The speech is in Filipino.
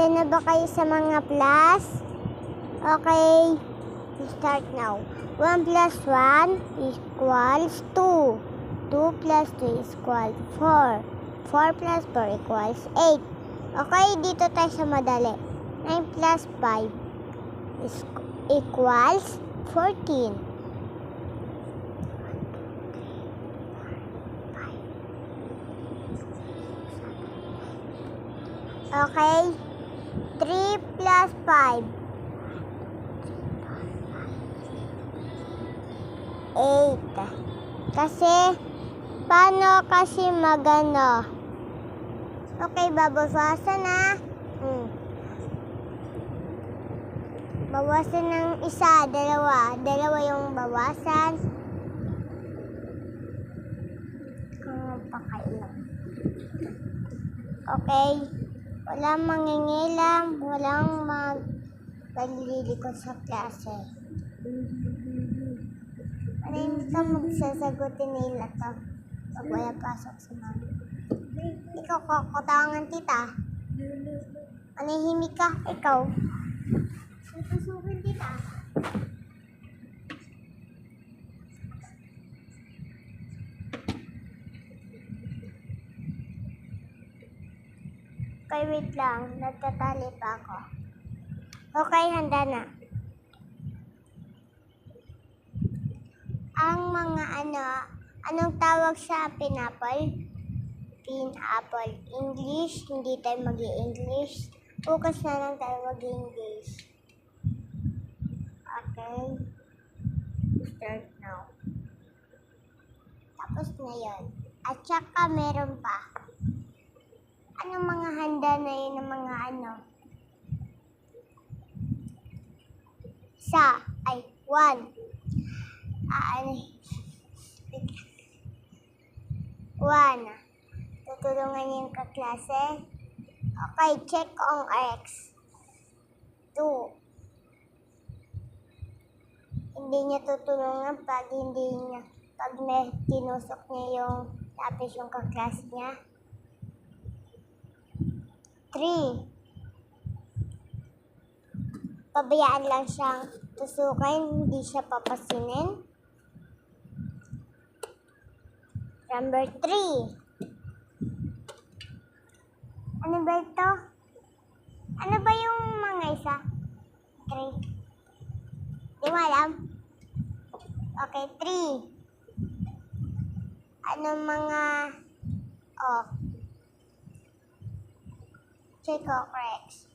Handa na ba kayo sa mga plus? Okay, start now. 1 plus 1 equals 2. 2 plus 2 equals 4. 4 plus 4 equals 8. Okay, dito tayo sa madali. 9 plus 5 equals 14. Okay, 3 plus 5 8. Kasi, paano kasi magano? Okay, babawasan na. Bawasan ng isa, dalawa. Dalawa yung bawasan. Pakailan. Okay. Walang mangingilam, walang maglilikot sa klase. Ano hindi ka magsasagutin nila to pag wala pasok sa mami? Ikaw kakutangan tita. Manihimik ka, ikaw. Sususukin kita. Okay, wait lang. Nagtatali pa ako. Okay, handa na. Ang mga anong tawag sa pineapple? Pineapple. English, hindi tayo mag-i-English. Focus na lang tayo mag-English. Okay. Start now. Tapos na yun. At saka meron pa. Anong mga handa na yun ng mga one. Tutulungan niyo yung kaklase. Okay, check on X. 2. Hindi niya tutulungan pag may tinusok niya yung lapis yung kaklase niya. 3. Pabayaan lang siyang tusukin, hindi siya papasinin. Number 3. Ano ba ito? Ano ba yung mga isa? 3. Di mo alam? Okay, 3. Ano mga... check o corrects.